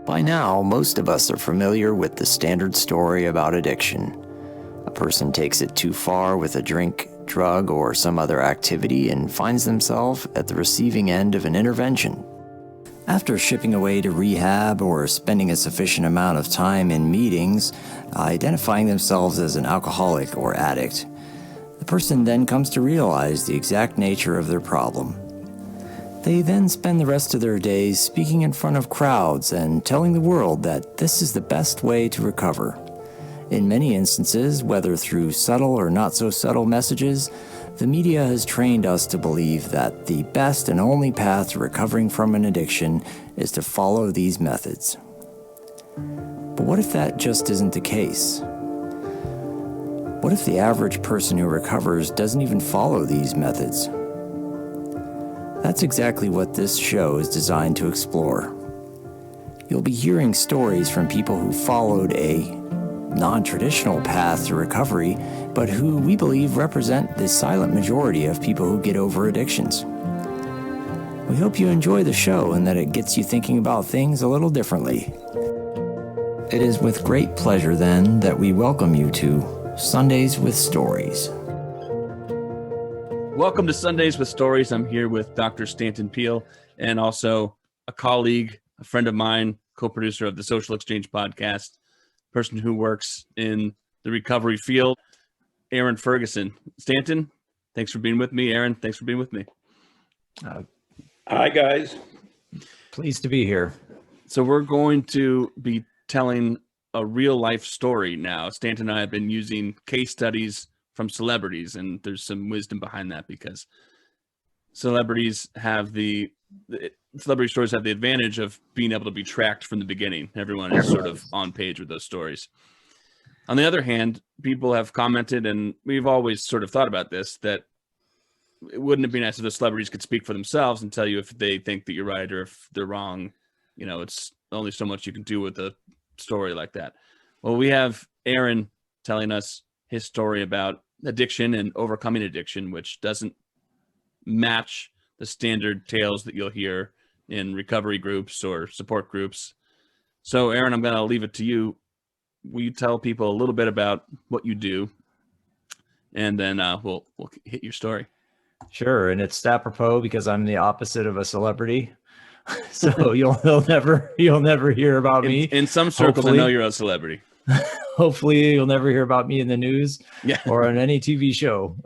By now, most of us are familiar with the standard story about addiction. A person takes it too far with a drink, drug, or some other activity and finds themselves at the receiving end of an intervention. After shipping away to rehab or spending a sufficient amount of time in meetings, identifying themselves as an alcoholic or addict, the person then comes to realize the exact nature of their problem. They then spend the rest of their days speaking in front of crowds and telling the world that this is the best way to recover. In many instances, whether through subtle or not so subtle messages, the media has trained us to believe that the best and only path to recovering from an addiction is to follow these methods. But what if that just isn't the case? What if the average person who recovers doesn't even follow these methods? That's exactly what this show is designed to explore. You'll be hearing stories from people who followed a non-traditional path to recovery, but who we believe represent the silent majority of people who get over addictions. We hope you enjoy the show and that it gets you thinking about things a little differently. It is with great pleasure, then, that we welcome you to Sundays with Stories. Welcome to Sundays with Stories. I'm here with Dr. Stanton Peel and also a colleague, a friend of mine, co-producer of the Social Exchange podcast, person who works in the recovery field, Aaron Ferguson. Stanton, thanks for being with me. Aaron, thanks for being with me. Hi, guys. Pleased to be here. So we're going to be telling a real life story now. Stanton and I have been using case studies from celebrities, and there's some wisdom behind that because celebrities have celebrity stories have the advantage of being able to be tracked from the beginning. Everyone is sort of on page with those stories. On the other hand, people have commented, and we've always sort of thought about this, that wouldn't it be nice if the celebrities could speak for themselves and tell you if they think that you're right or if they're wrong? You know, it's only so much you can do with a story like that. Well, we have Aaron telling us his story about addiction and overcoming addiction, which doesn't match the standard tales that you'll hear in recovery groups or support groups. So, Aaron, I'm going to leave it to you. Will you tell people a little bit about what you do, and then we'll hit your story. Sure, and it's apropos because I'm the opposite of a celebrity, so you'll never hear about me. In some circles, hopefully. I know you're a celebrity. Hopefully, you'll never hear about me in the news or on any TV show.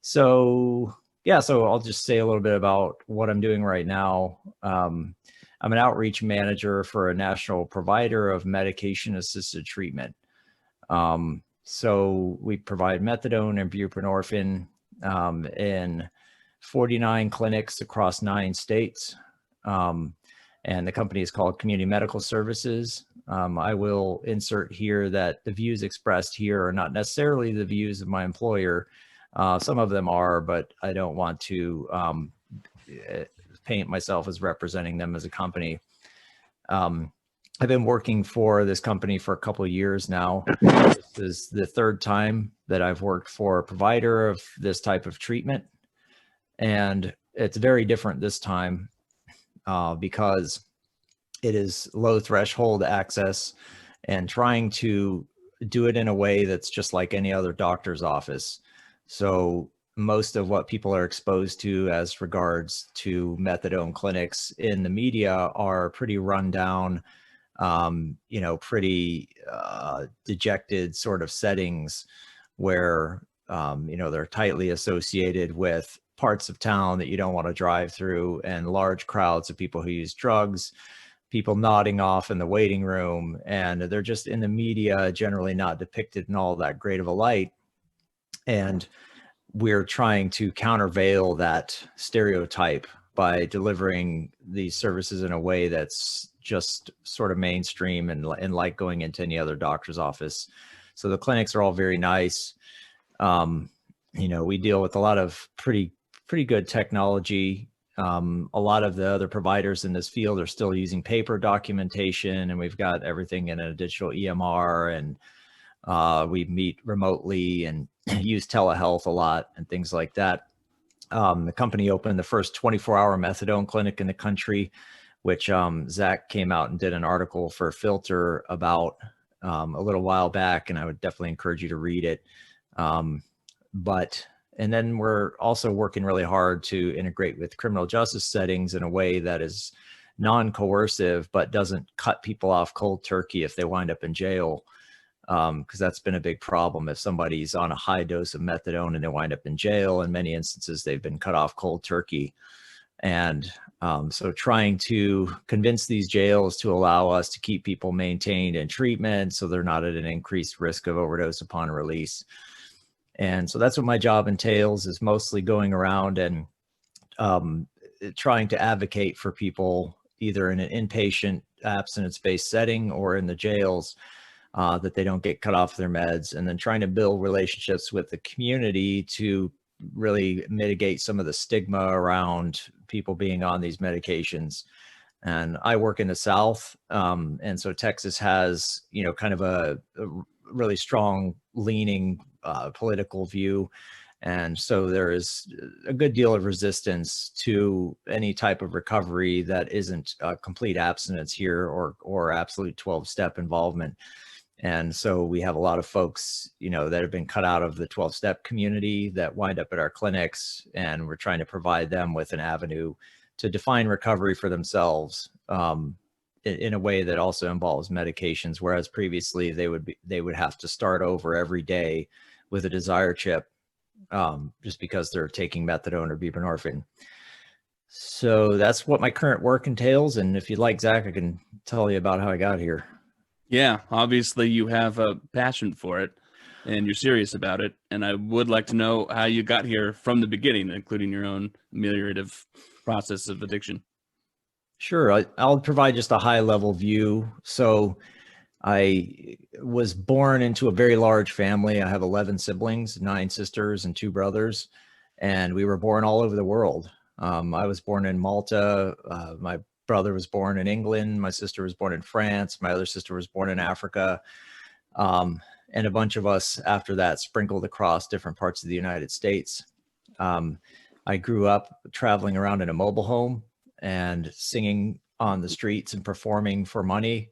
So I'll just say a little bit about what I'm doing right now. I'm an outreach manager for a national provider of medication-assisted treatment. So we provide methadone and buprenorphine in 49 clinics across 9 states. And the company is called Community Medical Services. I will insert here that the views expressed here are not necessarily the views of my employer. Some of them are, but I don't want to paint myself as representing them as a company. I've been working for this company for a couple of years now. This is the 3rd time that I've worked for a provider of this type of treatment. And it's very different this time because it is low threshold access and trying to do it in a way that's just like any other doctor's office. So most of what people are exposed to as regards to methadone clinics in the media are pretty run down, pretty dejected sort of settings where, they're tightly associated with parts of town that you don't want to drive through and large crowds of people who use drugs, people nodding off in the waiting room, and they're just in the media generally not depicted in all that great of a light. And we're trying to countervail that stereotype by delivering these services in a way that's just sort of mainstream and like going into any other doctor's office. So the clinics are all very nice. We deal with a lot of pretty good technology. A lot of the other providers in this field are still using paper documentation, and we've got everything in a digital EMR, and we meet remotely and use telehealth a lot and things like that. The company opened the first 24-hour methadone clinic in the country which Zach came out and did an article for Filter about a little while back, and I would definitely encourage you to read it. And then we're also working really hard to integrate with criminal justice settings in a way that is non-coercive, but doesn't cut people off cold turkey if they wind up in jail. Because that's been a big problem. If somebody's on a high dose of methadone and they wind up in jail, in many instances, they've been cut off cold turkey. And so trying to convince these jails to allow us to keep people maintained in treatment so they're not at an increased risk of overdose upon release. And so that's what my job entails, is mostly going around and trying to advocate for people either in an inpatient abstinence-based setting or in the jails, that they don't get cut off their meds, and then trying to build relationships with the community to really mitigate some of the stigma around people being on these medications. And I work in the South, and so Texas has, kind of a really strong leaning political view. And so there is a good deal of resistance to any type of recovery that isn't complete abstinence here or absolute 12-step involvement. And so we have a lot of folks, that have been cut out of the 12-step community that wind up at our clinics, and we're trying to provide them with an avenue to define recovery for themselves in a way that also involves medications, whereas previously they would have to start over every day with a desire chip, just because they're taking methadone or buprenorphine. So that's what my current work entails. And if you'd like, Zach, I can tell you about how I got here. Yeah, obviously you have a passion for it and you're serious about it. And I would like to know how you got here from the beginning, including your own ameliorative process of addiction. Sure. I'll provide just a high level view. So I was born into a very large family. I have 11 siblings, 9 sisters and 2 brothers, and we were born all over the world. I was born in Malta. My brother was born in England. My sister was born in France. My other sister was born in Africa. And a bunch of us after that sprinkled across different parts of the United States. I grew up traveling around in a mobile home and singing on the streets and performing for money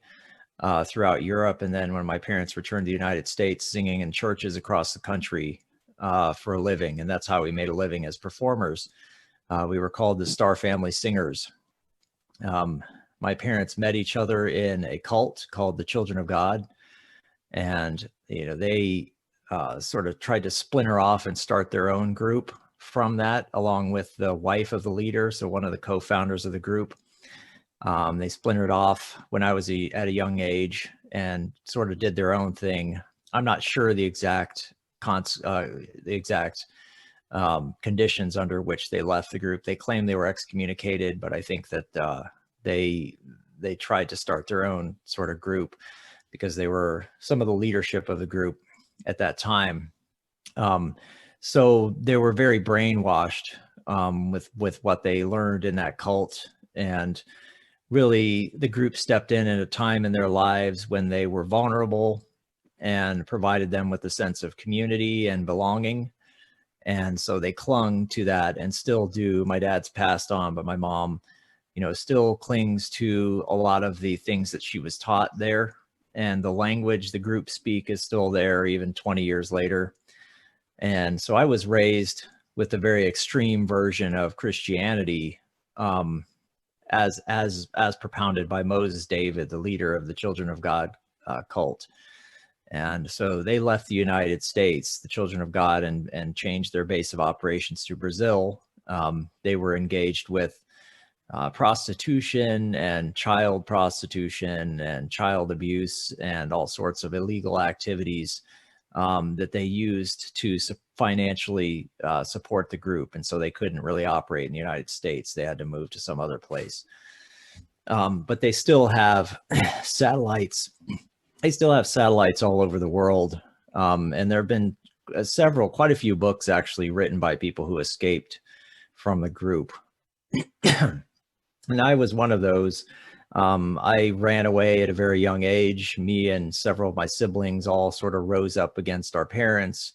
throughout Europe. And then when my parents returned to the United States, singing in churches across the country for a living. And that's how we made a living as performers. We were called the Star Family Singers. My parents met each other in a cult called the Children of God. And, they sort of tried to splinter off and start their own group from that, along with the wife of the leader. So one of the co-founders of the group. They splintered off when I was at a young age and sort of did their own thing. I'm not sure the exact conditions under which they left the group. They claim they were excommunicated, but I think that they tried to start their own sort of group because they were some of the leadership of the group at that time. So they were very brainwashed with what they learned in that cult. And really, the group stepped in at a time in their lives when they were vulnerable and provided them with a sense of community and belonging. And so they clung to that and still do. My dad's passed on, but my mom, still clings to a lot of the things that she was taught there. And the language the group speak is still there even 20 years later. And so I was raised with a very extreme version of Christianity, as propounded by Moses David, the leader of the Children of God cult. And so they left the United States, the Children of God, and changed their base of operations to Brazil. They were engaged with prostitution and child prostitution and child abuse and all sorts of illegal activities that they used to financially support the group. And so they couldn't really operate in the United States. They had to move to some other place. But they still have satellites. They still have satellites all over the world. And there have been quite a few books actually written by people who escaped from the group. And I was one of those. I ran away at a very young age. Me and several of my siblings all sort of rose up against our parents,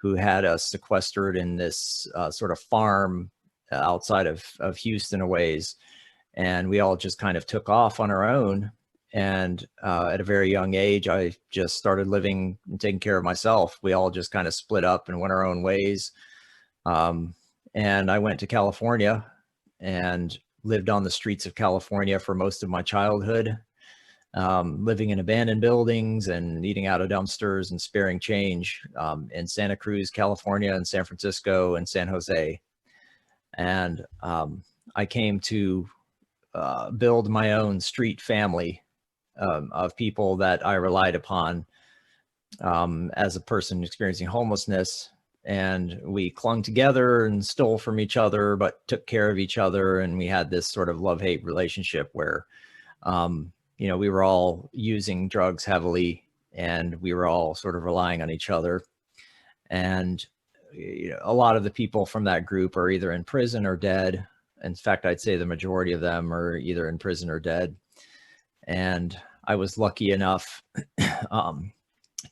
who had us sequestered in this sort of farm outside of Houston a ways. and we all just kind of took off on our own. And at a very young age, I just started living and taking care of myself. We all just kind of split up and went our own ways. And I went to California and lived on the streets of California for most of my childhood, living in abandoned buildings and eating out of dumpsters and sparing change in Santa Cruz, California, and San Francisco and San Jose. And I came to build my own street family of people that I relied upon as a person experiencing homelessness. And we clung together and stole from each other, but took care of each other. And we had this sort of love-hate relationship where, you know, we were all using drugs heavily and we were all sort of relying on each other. And you know, a lot of the people from that group are either in prison or dead. In fact, I'd say the majority of them are either in prison or dead. And I was lucky enough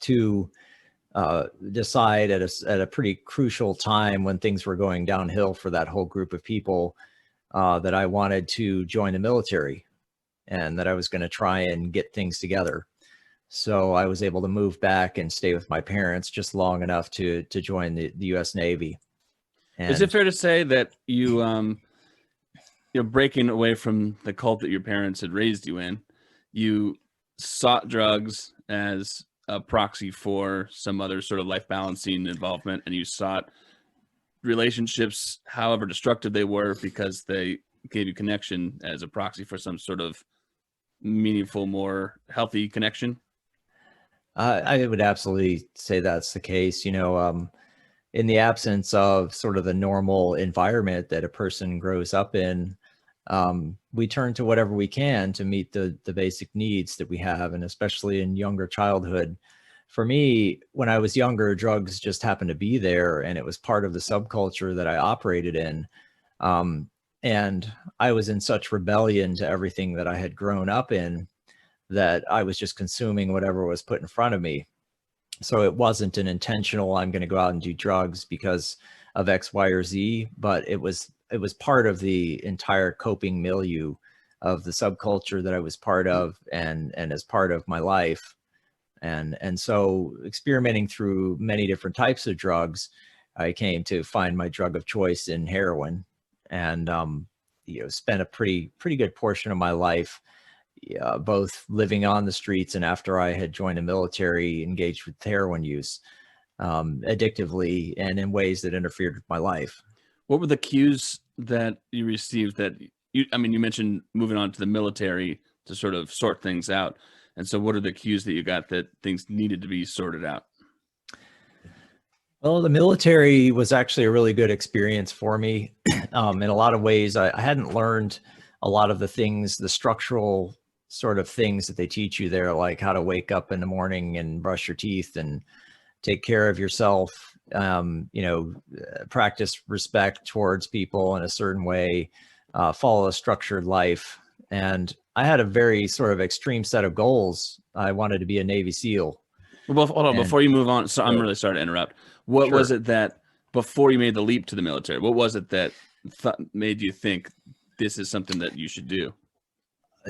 to decide at a pretty crucial time when things were going downhill for that whole group of people that I wanted to join the military and that I was going to try and get things together. So I was able to move back and stay with my parents just long enough to join the U.S. Navy. And is it fair to say that you're breaking away from the cult that your parents had raised you in, you sought drugs as a proxy for some other sort of life balancing involvement, and you sought relationships, however destructive they were, because they gave you connection as a proxy for some sort of meaningful, more healthy connection? I would absolutely say that's the case. You know, in the absence of sort of the normal environment that a person grows up in, we turn to whatever we can to meet the basic needs that we have, and especially in younger childhood. For me, when I was younger, drugs just happened to be there, and it was part of the subculture that I operated in. And I was in such rebellion to everything that I had grown up in that I was just consuming whatever was put in front of me. So it wasn't an intentional, I'm going to go out and do drugs because of X, Y, or Z, but it was part of the entire coping milieu of the subculture that I was part of and as part of my life. And so experimenting through many different types of drugs, I came to find my drug of choice in heroin, and you know, spent a pretty good portion of my life both living on the streets and after I had joined the military, engaged with heroin use addictively and in ways that interfered with my life. What were the cues that you received that you mentioned moving on to the military to sort of sort things out. And so what are the cues that you got that things needed to be sorted out? Well, the military was actually a really good experience for me. In a lot of ways, I hadn't learned a lot of the things, the structural sort of things that they teach you there, like how to wake up in the morning and brush your teeth and take care of yourself, practice respect towards people in a certain way, follow a structured life. And I had a very sort of extreme set of goals. I wanted to be a Navy SEAL. Well, hold on, before you move on, so I'm really sorry to interrupt. What was it that, before you made the leap to the military, what was it that made you think this is something that you should do?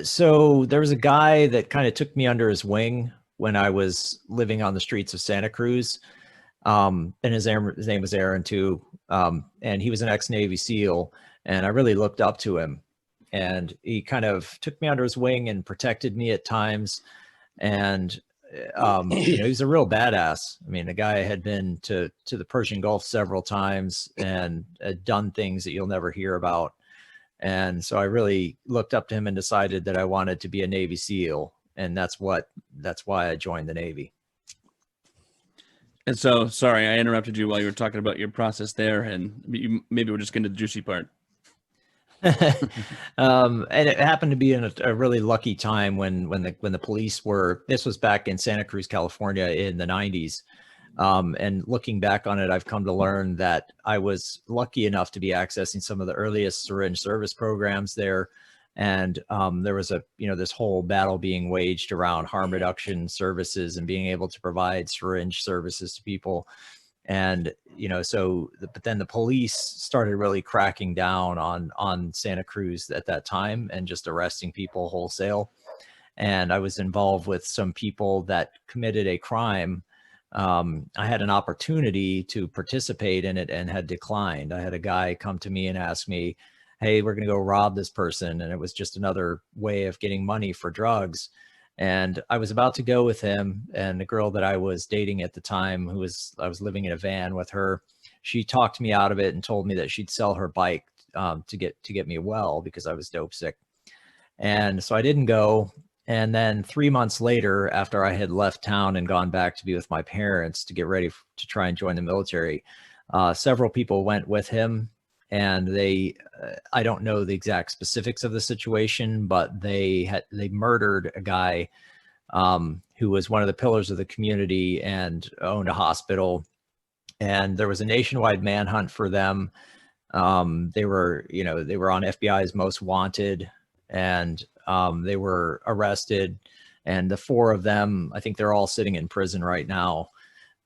So there was a guy that kind of took me under his wing when I was living on the streets of Santa Cruz. And his name was Aaron too. And he was an ex-Navy SEAL, and I really looked up to him. And he kind of took me under his wing and protected me at times. And he's a real badass. I mean, the guy had been to the Persian Gulf several times and had done things that you'll never hear about. And so I really looked up to him and decided that I wanted to be a Navy SEAL. And that's why I joined the Navy. And so, sorry, I interrupted you while you were talking about your process there, and maybe we're just getting to the juicy part. And it happened to be in a really lucky time when the police were, this was back in Santa Cruz, California in the 90s. And looking back on it, I've come to learn that I was lucky enough to be accessing some of the earliest syringe service programs there. And there was this whole battle being waged around harm reduction services and being able to provide syringe services to people. And, but then the police started really cracking down on Santa Cruz at that time and just arresting people wholesale. And I was involved with some people that committed a crime. I had an opportunity to participate in it and had declined. I had a guy come to me and ask me, hey, we're going to go rob this person. And it was just another way of getting money for drugs. And I was about to go with him, and the girl that I was dating at the time, I was living in a van with her, she talked me out of it and told me that she'd sell her bike to get me well because I was dope sick. And so I didn't go. And then 3 months later, after I had left town and gone back to be with my parents to get ready to try and join the military, several people went with him. And I don't know the exact specifics of the situation, but they murdered a guy who was one of the pillars of the community and owned a hospital. And there was a nationwide manhunt for them. They were on FBI's most wanted, and they were arrested. And the four of them, I think they're all sitting in prison right now.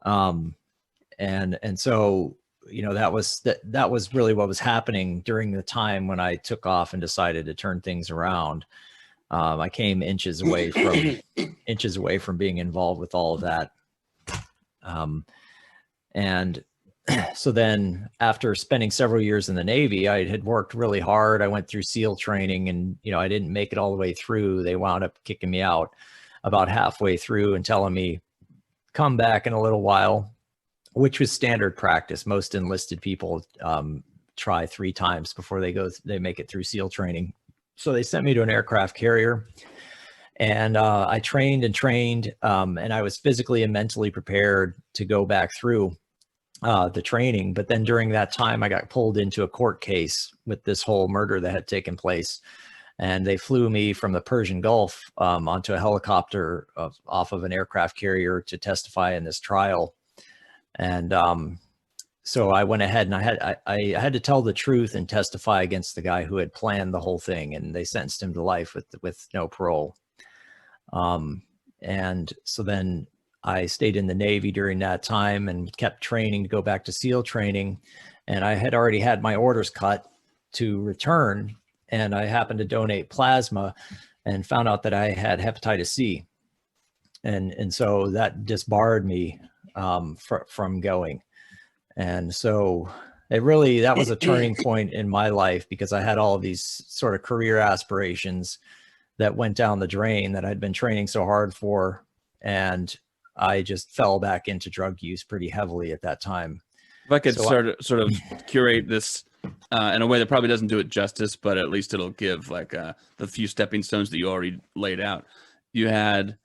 And so, that was really what was happening during the time when I took off and decided to turn things around. I came inches away from being involved with all of that. And so then after spending several years in the Navy, I had worked really hard. I went through SEAL training, and, I didn't make it all the way through. They wound up kicking me out about halfway through and telling me, come back in a little while, which was standard practice. Most enlisted people try 3 times before they make it through SEAL training. So they sent me to an aircraft carrier, and I trained, and I was physically and mentally prepared to go back through the training. But then during that time, I got pulled into a court case with this whole murder that had taken place. And they flew me from the Persian Gulf onto a helicopter off of an aircraft carrier to testify in this trial. And so I went ahead, and I had to tell the truth and testify against the guy who had planned the whole thing, and they sentenced him to life with no parole. And so then I stayed in the Navy during that time and kept training to go back to SEAL training. And I had already had my orders cut to return, and I happened to donate plasma and found out that I had hepatitis C. And so that disbarred me from going. And so that was a turning point in my life, because I had all of these sort of career aspirations that went down the drain that I'd been training so hard for. And I just fell back into drug use pretty heavily at that time. If I could sort of curate this in a way that probably doesn't do it justice, but at least it'll give the few stepping stones that you already laid out. You had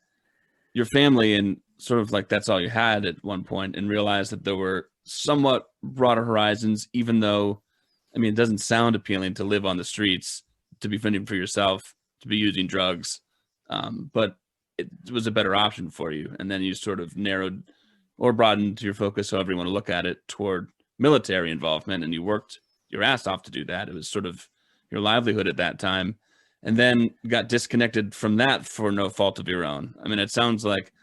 your family, and sort of that's all you had at one point, and realized that there were somewhat broader horizons, even though, it doesn't sound appealing to live on the streets, to be fending for yourself, to be using drugs. But it was a better option for you. And then you sort of narrowed or broadened your focus, however you want to look at it, toward military involvement. And you worked your ass off to do that. It was sort of your livelihood at that time. And then got disconnected from that for no fault of your own. It sounds like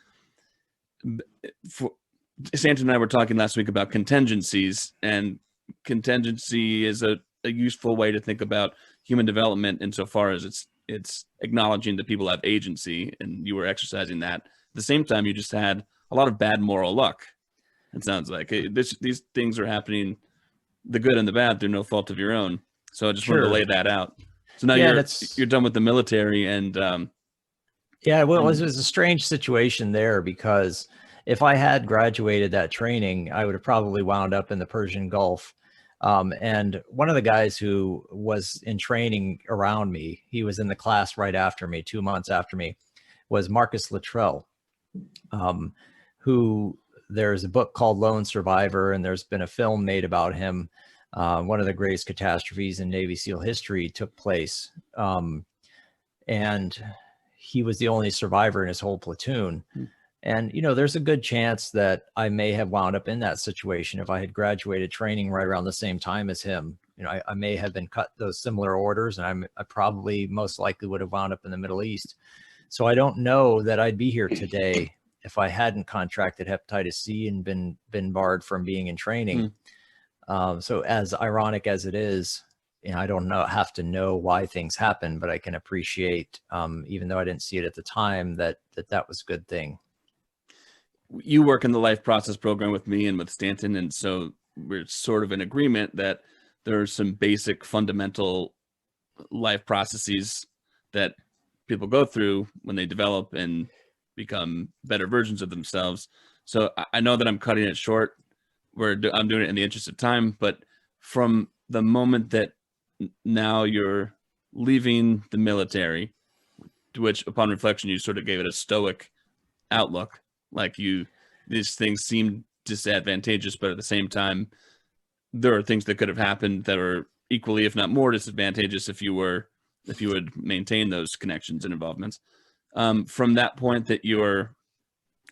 Santa and I were talking last week about contingencies, and contingency is a useful way to think about human development insofar as it's acknowledging that people have agency, and you were exercising that. At the same time, you just had a lot of bad moral luck. It sounds like these things are happening, the good and the bad, through no fault of your own. So I just wanted to lay that out. So now you're done with the military, and it was a strange situation there, because if I had graduated that training, I would have probably wound up in the Persian Gulf. And one of the guys who was in training around me, he was in the class right after me, 2 months after me, was Marcus Luttrell, who there's a book called Lone Survivor, and there's been a film made about him. One of the greatest catastrophes in Navy SEAL history took place. And he was the only survivor in his whole platoon. And, there's a good chance that I may have wound up in that situation if I had graduated training right around the same time as him. I may have been cut those similar orders, and I probably most likely would have wound up in the Middle East. So I don't know that I'd be here today if I hadn't contracted hepatitis C and been barred from being in training. So as ironic as it is, I don't have to know why things happen, but I can appreciate, even though I didn't see it at the time, that was a good thing. You work in the life process program with me and with Stanton, and so we're sort of in agreement that there are some basic fundamental life processes that people go through when they develop and become better versions of themselves. So I know that I'm cutting it short. I'm doing it in the interest of time, but from the moment that now you're leaving the military, to which upon reflection, you sort of gave it a stoic outlook, like these things seem disadvantageous, but at the same time, there are things that could have happened that are equally, if not more, disadvantageous if you would maintain those connections and involvements. From that point that you're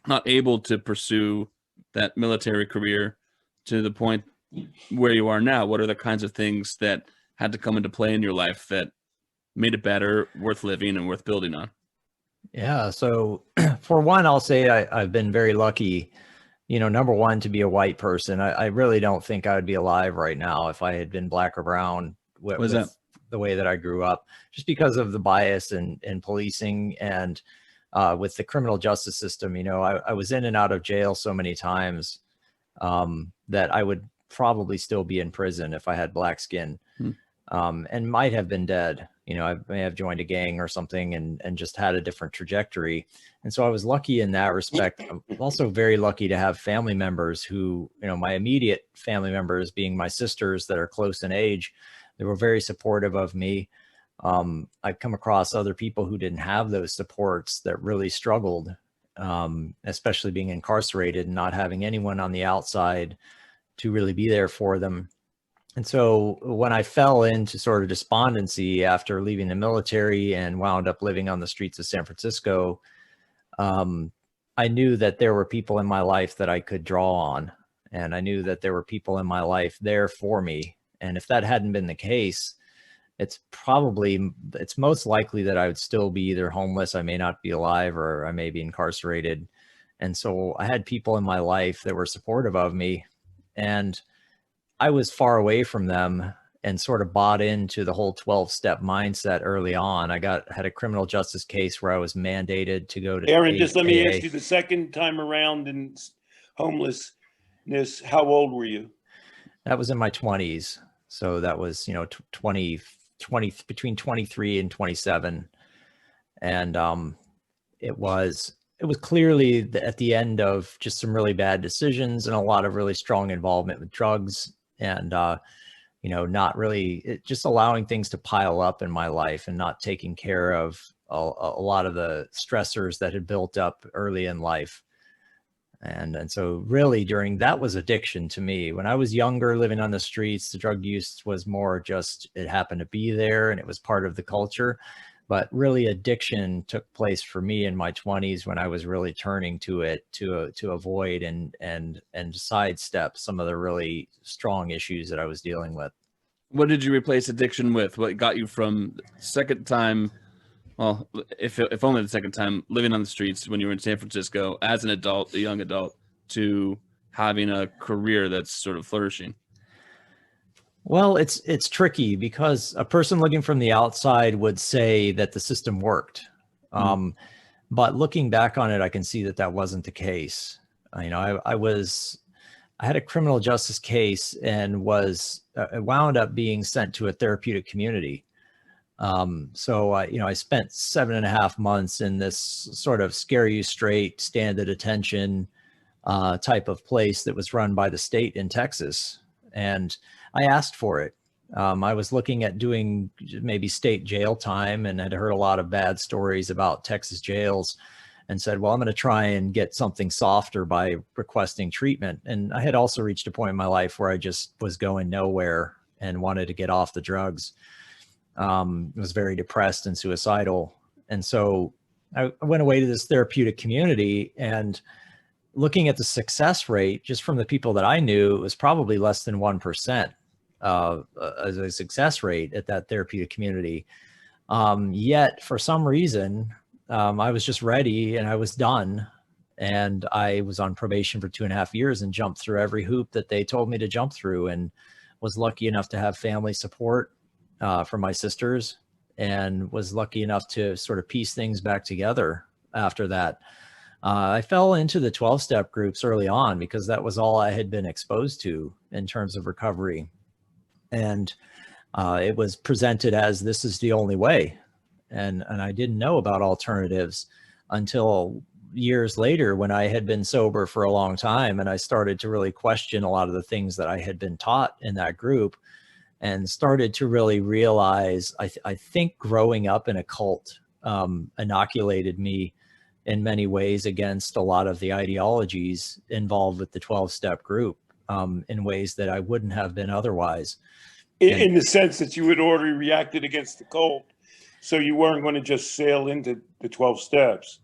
not able to pursue that military career to the point where you are now, what are the kinds of things that had to come into play in your life that made it better, worth living, and worth building on? Yeah. So for one, I'll say I've been very lucky, number one, to be a white person. I really don't think I would be alive right now if I had been black or brown with the way that I grew up, just because of the bias in policing and with the criminal justice system. I was in and out of jail so many times that I would probably still be in prison if I had black skin, and might have been dead. I may have joined a gang or something and just had a different trajectory. And so I was lucky in that respect. I'm also very lucky to have family members who, my immediate family members being my sisters that are close in age, they were very supportive of me. I've come across other people who didn't have those supports that really struggled, especially being incarcerated and not having anyone on the outside to really be there for them. And so when I fell into sort of despondency after leaving the military and wound up living on the streets of San Francisco, I knew that there were people in my life that I could draw on. And I knew that there were people in my life there for me. And if that hadn't been the case, it's most likely that I would still be either homeless, I may not be alive, or I may be incarcerated. And so I had people in my life that were supportive of me, and I was far away from them and sort of bought into the whole 12-step mindset early on. I had a criminal justice case where I was mandated to go to Aaron, just let me ask you, the second time around in homelessness, how old were you? That was in my 20s. So that was, 20, between 23 and 27. And it was clearly at the end of just some really bad decisions and a lot of really strong involvement with drugs, and not really just allowing things to pile up in my life and not taking care of a lot of the stressors that had built up early in life. And so really that was addiction to me. When I was younger, living on the streets, the drug use was more just, it happened to be there and it was part of the culture. But really addiction took place for me in my 20s when I was really turning to it to avoid and sidestep some of the really strong issues that I was dealing with. What did you replace addiction with? What got you from second time, well, if only the second time, living on the streets when you were in San Francisco as an adult, a young adult, to having a career that's sort of flourishing? Well, it's tricky because a person looking from the outside would say that the system worked. But looking back on it, I can see that wasn't the case. I had a criminal justice case and wound up being sent to a therapeutic community. So I spent 7.5 months in this sort of scare you straight, stand at attention type of place that was run by the state in Texas. And I asked for it. I was looking at doing maybe state jail time and had heard a lot of bad stories about Texas jails, and said, well, I'm going to try and get something softer by requesting treatment. And I had also reached a point in my life where I just was going nowhere and wanted to get off the drugs. Was very depressed and suicidal. And so I went away to this therapeutic community, and looking at the success rate, just from the people that I knew, it was probably less than 1% as a success rate at that therapeutic community. Yet for some reason, I was just ready and I was done. And I was on probation for 2.5 years and jumped through every hoop that they told me to jump through, and was lucky enough to have family support from my sisters, and was lucky enough to sort of piece things back together after that. I fell into the 12-step groups early on because that was all I had been exposed to in terms of recovery. And it was presented as this is the only way. And I didn't know about alternatives until years later, when I had been sober for a long time, and I started to really question a lot of the things that I had been taught in that group, and started to really realize, I think growing up in a cult inoculated me in many ways against a lot of the ideologies involved with the 12-step group in ways that I wouldn't have been otherwise. In the sense that you had already reacted against the cult, so you weren't going to just sail into the 12 steps.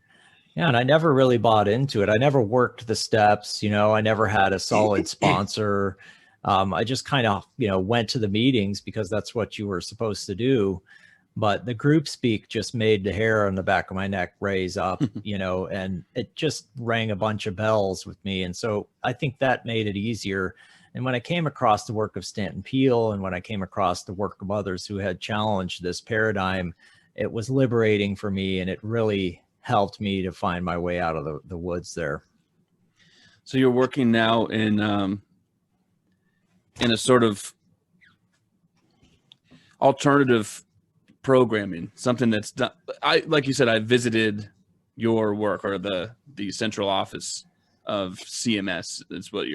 Yeah, and I never really bought into it. I never worked the steps, I never had a solid sponsor. I just kind of, went to the meetings because that's what you were supposed to do. But the group speak just made the hair on the back of my neck raise up, and it just rang a bunch of bells with me. And so I think that made it easier. And when I came across the work of Stanton Peele, and when I came across the work of others who had challenged this paradigm, it was liberating for me, and it really helped me to find my way out of the woods there. So you're working now in a sort of alternative programming, something that's done. Like you said, I visited your work, or the central office of CMS. It's what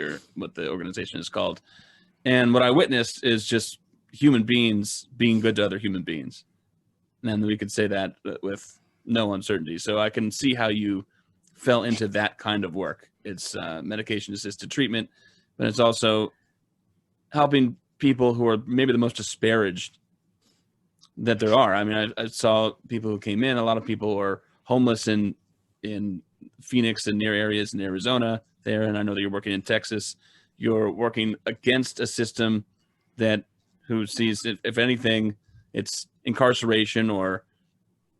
the organization is called. And what I witnessed is just human beings being good to other human beings. And we could say that with no uncertainty. So I can see how you fell into that kind of work. It's medication assisted treatment, but it's also helping people who are maybe the most disparaged that there are. I mean, I saw people who came in, a lot of people are homeless in Phoenix and near areas in Arizona there. And I know that you're working in Texas. You're working against a system who sees, if anything, it's incarceration, or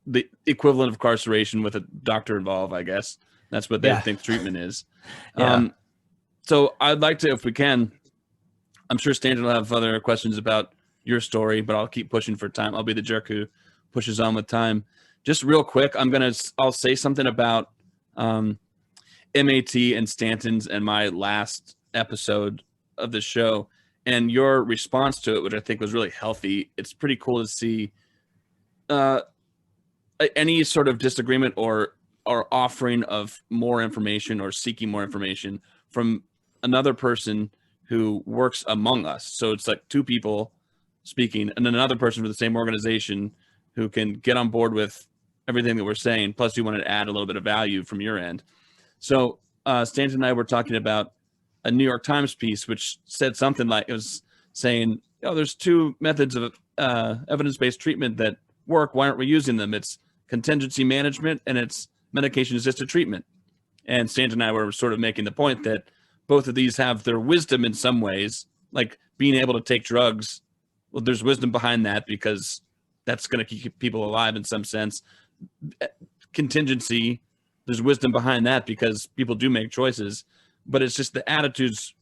the equivalent of incarceration with a doctor involved, I guess. That's what they think treatment is. Yeah. So I'd like to, if we can, I'm sure Stanton will have other questions about your story, but I'll keep pushing for time. I'll be the jerk who pushes on with time. Just real quick, I'll say something about MAT and Stanton's and my last episode of the show, and your response to it, which I think was really healthy. It's pretty cool to see any sort of disagreement or offering of more information or seeking more information from another person who works among us. So it's like two people speaking, and then another person for the same organization who can get on board with everything that we're saying. Plus, you wanted to add a little bit of value from your end. So Stanton and I were talking about a New York Times piece, which said something like, it was saying, there's two methods of evidence-based treatment that work. Why aren't we using them? It's contingency management and it's medication-assisted treatment. And Stanton and I were sort of making the point that both of these have their wisdom in some ways, like being able to take drugs. Well, there's wisdom behind that because that's going to keep people alive in some sense. Contingency, there's wisdom behind that because people do make choices, but it's just the attitudes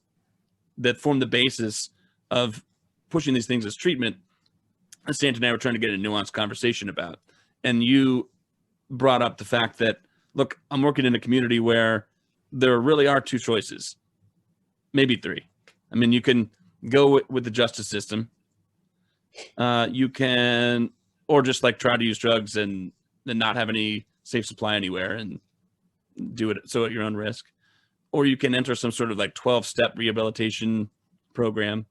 that form the basis of pushing these things as treatment. And Stanton and I were trying to get a nuanced conversation about. And you brought up the fact that, look, I'm working in a community where there really are two choices, maybe three. I mean, you can go with the justice system. You can, or just like try to use drugs and then not have any safe supply anywhere and do it so at your own risk. Or you can enter some sort of like 12-step rehabilitation program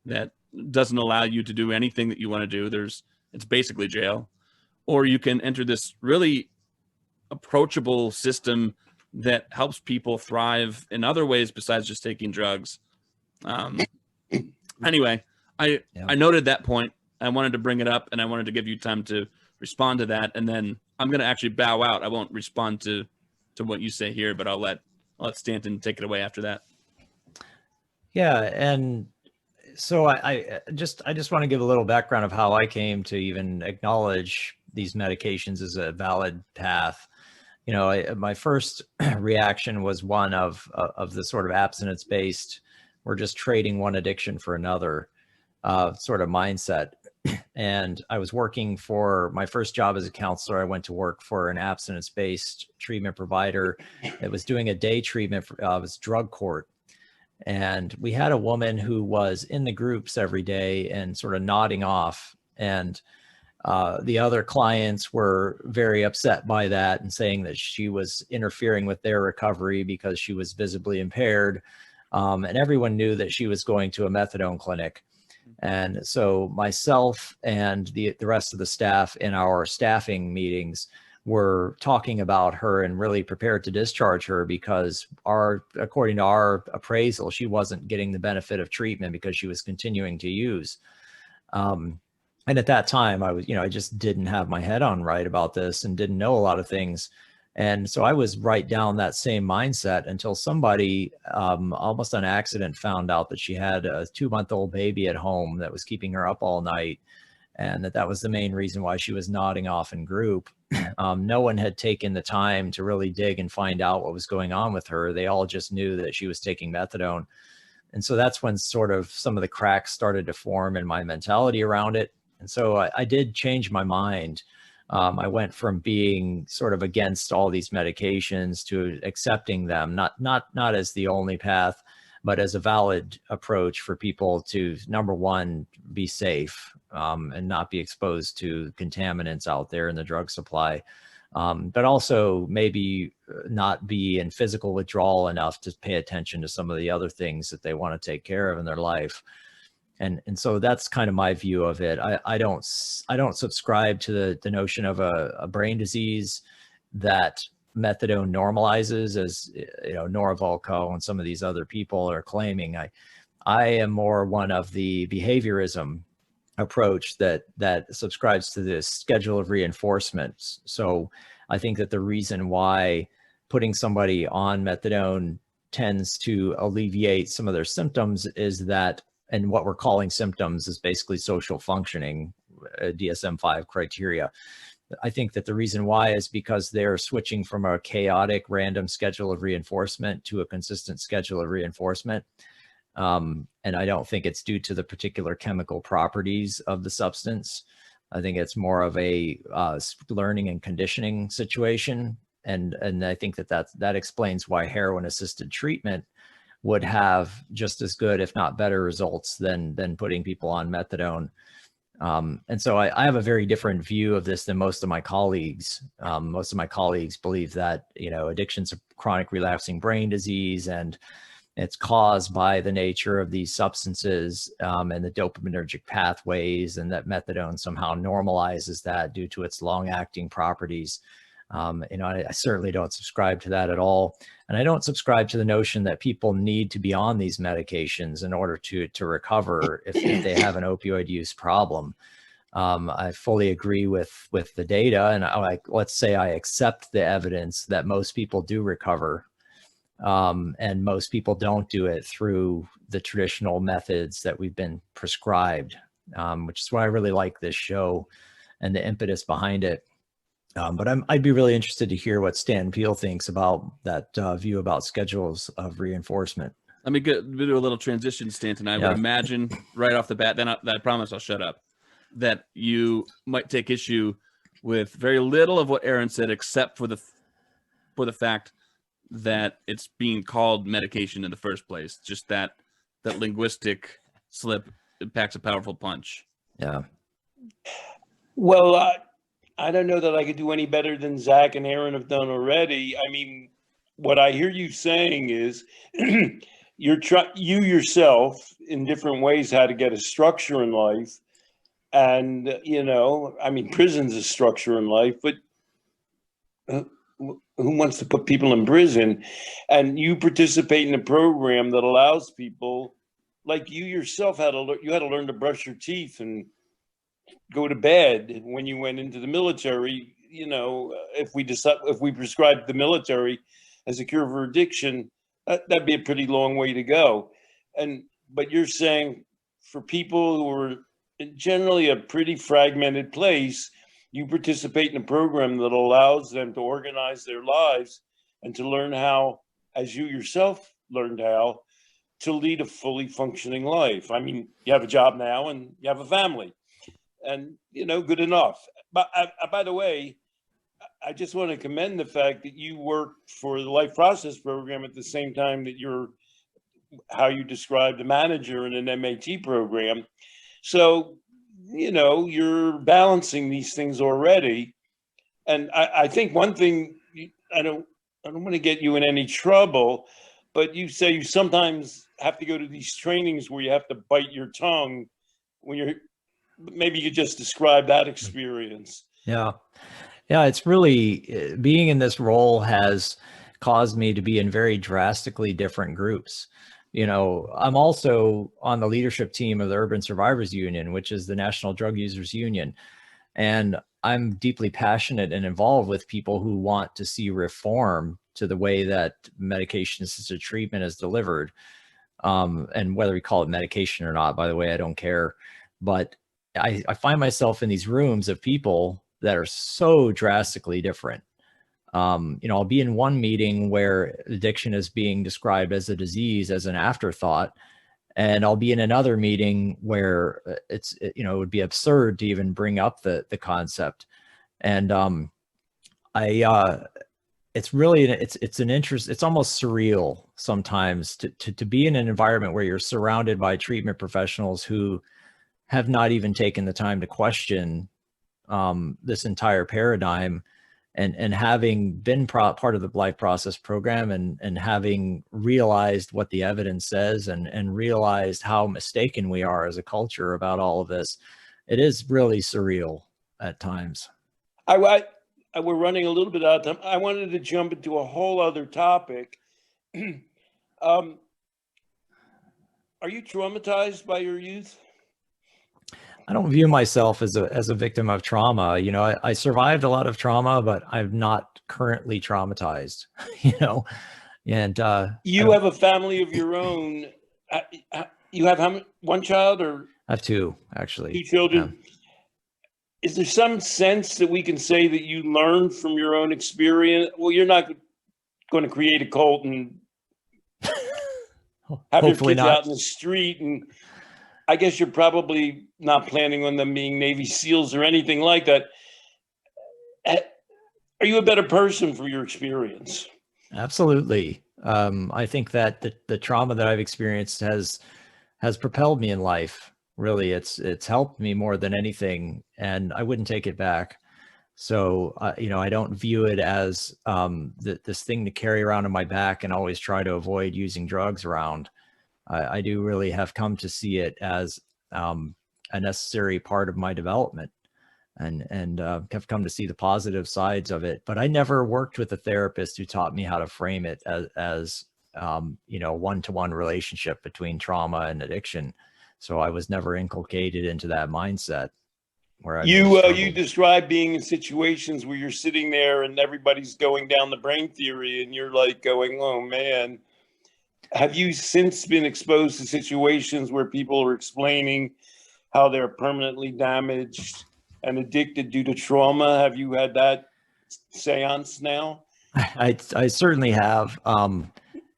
that doesn't allow you to do anything that you want to do. It's basically jail. Or you can enter this really approachable system that helps people thrive in other ways besides just taking drugs. Anyway, I noted that point. I wanted to bring it up, and I wanted to give you time to respond to that. And then I'm going to actually bow out. I won't respond to what you say here, but I'll let Stanton take it away after that. Yeah, and so I just want to give a little background of how I came to even acknowledge these medications as a valid path. my first reaction was one of the sort of abstinence-based, we're just trading one addiction for another sort of mindset. And I was working for my first job as a counselor. I went to work for an abstinence-based treatment provider that was doing a day treatment for it was drug court. And we had a woman who was in the groups every day and sort of nodding off. And the other clients were very upset by that and saying that she was interfering with their recovery because she was visibly impaired. And everyone knew that she was going to a methadone clinic. And so myself and the rest of the staff in our staffing meetings were talking about her and really prepared to discharge her because according to our appraisal, she wasn't getting the benefit of treatment because she was continuing to use. And at that time I just didn't have my head on right about this and didn't know a lot of things. And so I was right down that same mindset until somebody almost on accident found out that she had a 2-month-old baby at home that was keeping her up all night. And that was the main reason why she was nodding off in group. No one had taken the time to really dig and find out what was going on with her. They all just knew that she was taking methadone. And so that's when sort of some of the cracks started to form in my mentality around it. And so I did change my mind. I went from being sort of against all these medications to accepting them, not as the only path, but as a valid approach for people to, number one, be safe and not be exposed to contaminants out there in the drug supply, but also maybe not be in physical withdrawal enough to pay attention to some of the other things that they want to take care of in their life. And so that's kind of my view of it. I don't subscribe to the notion of a brain disease that methadone normalizes, as Norvalco and some of these other people are claiming. I am more one of the behaviorism approach that subscribes to this schedule of reinforcements. So I think that the reason why putting somebody on methadone tends to alleviate some of their symptoms is that, and what we're calling symptoms is basically social functioning, DSM-5 criteria. I think that the reason why is because they're switching from a chaotic random schedule of reinforcement to a consistent schedule of reinforcement. And I don't think it's due to the particular chemical properties of the substance. I think it's more of a learning and conditioning situation. And I think that explains why heroin-assisted treatment would have just as good, if not better, results than putting people on methadone. And so I have a very different view of this than most of my colleagues. Most of my colleagues believe that, addiction's a chronic relapsing brain disease, and it's caused by the nature of these substances and the dopaminergic pathways, and that methadone somehow normalizes that due to its long-acting properties. I certainly don't subscribe to that at all. And I don't subscribe to the notion that people need to be on these medications in order to recover if they have an opioid use problem. I fully agree with the data. And let's say I accept the evidence that most people do recover. And most people don't do it through the traditional methods that we've been prescribed, which is why I really like this show and the impetus behind it. But I'd be really interested to hear what Stan Peele thinks about that view about schedules of reinforcement. Let me do a little transition, Stanton. I would imagine right off the bat, then I promise I'll shut up, that you might take issue with very little of what Aaron said, except for the fact that it's being called medication in the first place. Just that linguistic slip, it packs a powerful punch. Yeah. Well, I don't know that I could do any better than Zach and Aaron have done already. I mean, what I hear you saying is you yourself in different ways how to get a structure in life. And, prison's a structure in life, but who wants to put people in prison? And you participate in a program that allows people, like you yourself had to learn to brush your teeth and go to bed when you went into the military. If we prescribed the military as a cure for addiction, that'd be a pretty long way to go. But you're saying for people who are generally a pretty fragmented place, you participate in a program that allows them to organize their lives and to learn how, as you yourself learned how, to lead a fully functioning life. I mean, you have a job now and you have a family, and, you know, good enough. But by the way, I just want to commend the fact that you work for the Life Process Program at the same time that you're, how you described, a manager in an MAT program. So, you know, you're balancing these things already. And I think one thing, I don't want to get you in any trouble, but you say you sometimes have to go to these trainings where you have to bite your tongue when you're, maybe you just describe that experience. Yeah. Yeah. It's really, being in this role has caused me to be in very drastically different groups. You know, I'm also on the leadership team of the Urban Survivors Union, which is the National Drug Users Union. And I'm deeply passionate and involved with people who want to see reform to the way that medication-assisted treatment is delivered. And whether we call it medication or not, by the way, I don't care. But I find myself in these rooms of people that are so drastically different. You know, I'll be in one meeting where addiction is being described as a disease, as an afterthought. And I'll be in another meeting where you know, it would be absurd to even bring up the concept. And it's really, it's an interest, it's almost surreal sometimes to be in an environment where you're surrounded by treatment professionals who have not even taken the time to question this entire paradigm. And having been part of the Life Process Program and having realized what the evidence says and realized how mistaken we are as a culture about all of this, it is really surreal at times. We're running a little bit out of time. I wanted to jump into a whole other topic. Are you traumatized by your youth? I don't view myself as a victim of trauma. You know, I survived a lot of trauma, but I'm not currently traumatized, you know, and you have a family of your own. You have how many, one child or? I have two, actually. Two children. Yeah. Is there some sense that we can say that you learned from your own experience? Well, you're not going to create a cult and have your kids out in the street, and I guess you're probably not planning on them being Navy SEALs or anything like that. Are you a better person for your experience? Absolutely. I think that the trauma that I've experienced has propelled me in life. Really, it's helped me more than anything, and I wouldn't take it back. So, you know, I don't view it as this thing to carry around on my back and always try to avoid using drugs around. I do really have come to see it as a necessary part of my development, and have come to see the positive sides of it. But I never worked with a therapist who taught me how to frame it as you know, one-to-one relationship between trauma and addiction. So I was never inculcated into that mindset. Where you describe being in situations where you're sitting there and everybody's going down the brain theory, and you're like going, "Oh man." Have you since been exposed to situations where people are explaining how they're permanently damaged and addicted due to trauma? Have you had that seance now? I certainly have.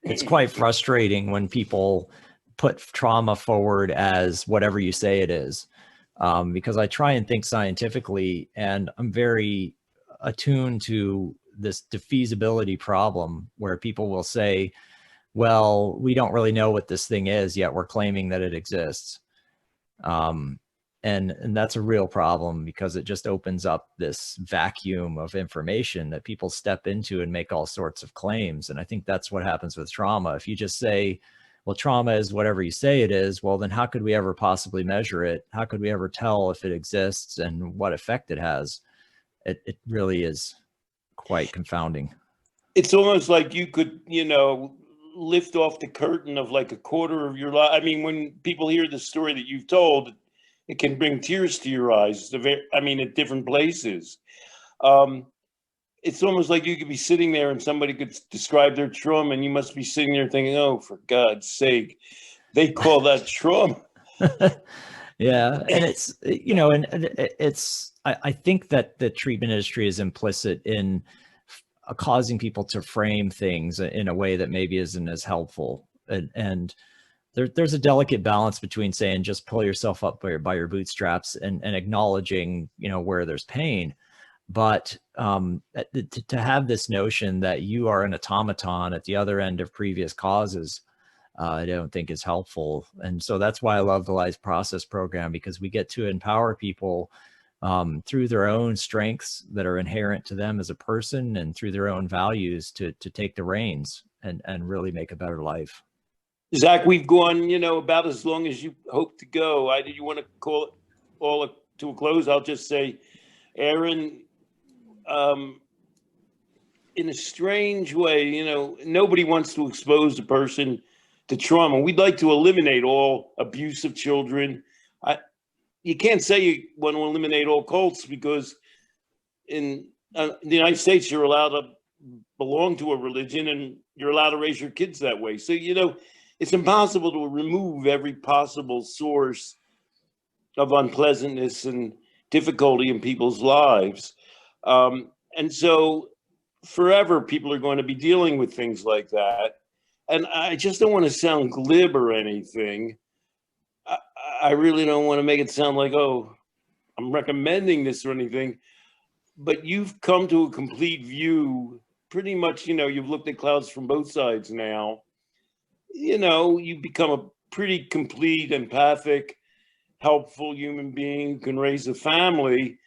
It's quite frustrating when people put trauma forward as whatever you say it is, because I try and think scientifically, and I'm very attuned to this defeasibility problem where people will say, well, we don't really know what this thing is, yet we're claiming that it exists. And that's a real problem, because it just opens up this vacuum of information that people step into and make all sorts of claims. And I think that's what happens with trauma. If you just say, well, trauma is whatever you say it is, well, then how could we ever possibly measure it? How could we ever tell if it exists and what effect it has? It really is quite confounding. It's almost like you could, you know, lift off the curtain of like a quarter of your life. I mean, when people hear the story that you've told, it can bring tears to your eyes. I mean, at different places. It's almost like you could be sitting there and somebody could describe their trauma, and you must be sitting there thinking, oh, for God's sake, they call that trauma. Yeah, and it's, you know, and it's, I think that the treatment industry is implicit in causing people to frame things in a way that maybe isn't as helpful. And there's a delicate balance between saying just pull yourself up by your bootstraps and acknowledging, you know, where there's pain. But to have this notion that you are an automaton at the other end of previous causes, I don't think is helpful. And so that's why I love the Life Process program, because we get to empower people through their own strengths that are inherent to them as a person and through their own values to take the reins and really make a better life. Zach, we've gone, you know, about as long as you hope to go. Do you want to call it all to a close? I'll just say, Aaron, in a strange way, you know, nobody wants to expose a person to trauma. We'd like to eliminate all abuse of children. You can't say you want to eliminate all cults, because in the United States, you're allowed to belong to a religion and you're allowed to raise your kids that way. So, you know, it's impossible to remove every possible source of unpleasantness and difficulty in people's lives. And so forever, people are going to be dealing with things like that. And I just don't want to sound glib or anything. I really don't want to make it sound like, oh, I'm recommending this or anything. But you've come to a complete view, pretty much, you know, you've looked at clouds from both sides now. You know, you become a pretty complete, empathic, helpful human being who can raise a family.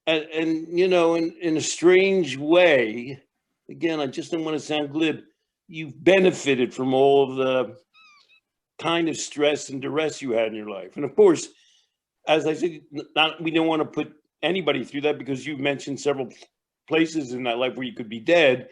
And you know, in a strange way, again, I just don't want to sound glib, you've benefited from all of the kind of stress and duress you had in your life. And of course, as I said, we don't want to put anybody through that, because you've mentioned several places in that life where you could be dead.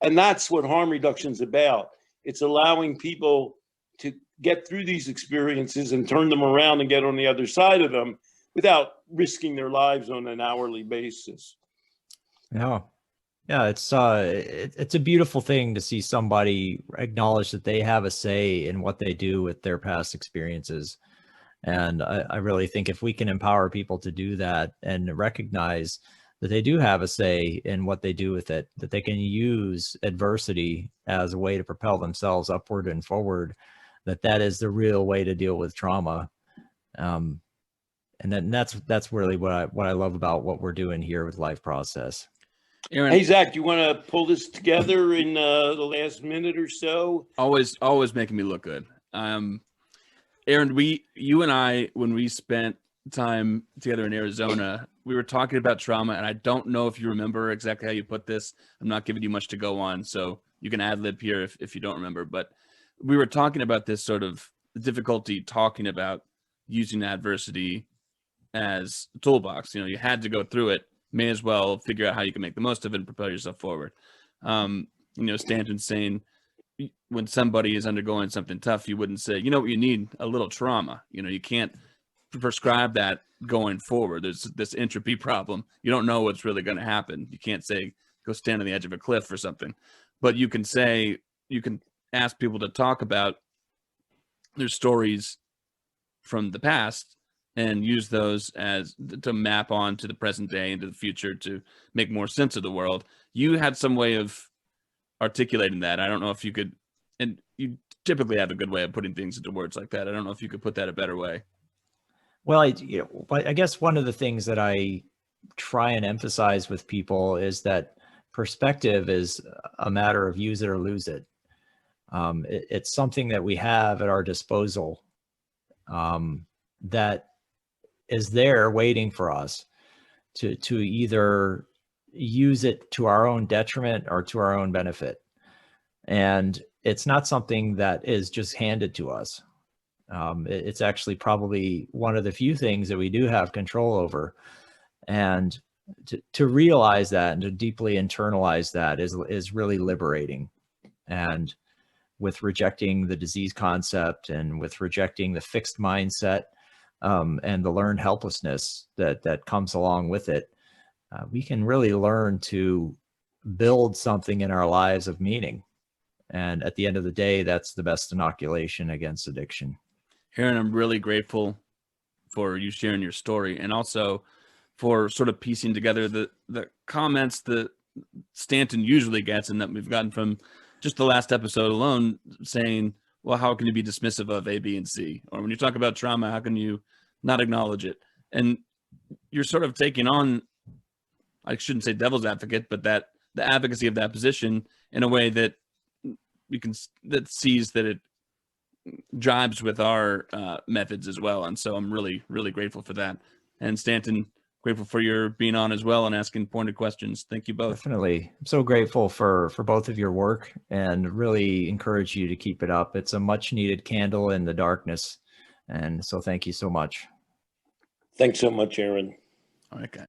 And that's what harm reduction is about. It's allowing people to get through these experiences and turn them around and get on the other side of them without risking their lives on an hourly basis. Yeah. Yeah, it's a beautiful thing to see somebody acknowledge that they have a say in what they do with their past experiences. And I really think if we can empower people to do that and recognize that they do have a say in what they do with it, that they can use adversity as a way to propel themselves upward and forward, that is the real way to deal with trauma. And then that's really what I love about what we're doing here with Life Process. Aaron, hey, Zach, do you want to pull this together in the last minute or so? Always making me look good. Aaron, you and I, when we spent time together in Arizona, we were talking about trauma, and I don't know if you remember exactly how you put this. I'm not giving you much to go on, so you can ad lib here if you don't remember. But we were talking about this sort of difficulty talking about using adversity as a toolbox. You know, you had to go through it. May as well figure out how you can make the most of it and propel yourself forward. You know, Stanton's saying when somebody is undergoing something tough, you wouldn't say, you know what, you need a little trauma. You know, you can't prescribe that going forward. There's this entropy problem. You don't know what's really going to happen. You can't say, go stand on the edge of a cliff or something. But you can say, you can ask people to talk about their stories from the past and use those as to map on to the present day and to the future to make more sense of the world. You had some way of articulating that. I don't know if you could, and you typically have a good way of putting things into words like that. I don't know if you could put that a better way. Well, I guess one of the things that I try and emphasize with people is that perspective is a matter of use it or lose it. It's something that we have at our disposal that is there waiting for us to either use it to our own detriment or to our own benefit. And it's not something that is just handed to us. It's actually probably one of the few things that we do have control over. And to realize that and to deeply internalize that is really liberating. And with rejecting the disease concept and with rejecting the fixed mindset and the learned helplessness that comes along with it, we can really learn to build something in our lives of meaning. And at the end of the day, that's the best inoculation against addiction. Aaron, I'm really grateful for you sharing your story, and also for sort of piecing together the comments that Stanton usually gets, and that we've gotten from just the last episode alone, saying, well, how can you be dismissive of A, B, and C? Or when you talk about trauma, how can you not acknowledge it? And you're sort of taking on, I shouldn't say devil's advocate, but that the advocacy of that position in a way that that sees that it jibes with our methods as well. And so I'm really, really grateful for that. And Stanton, grateful for your being on as well and asking pointed questions. Thank you both. Definitely. I'm so grateful for both of your work, and really encourage you to keep it up. It's a much needed candle in the darkness. And so thank you so much. Thanks so much, Aaron. All right, guys.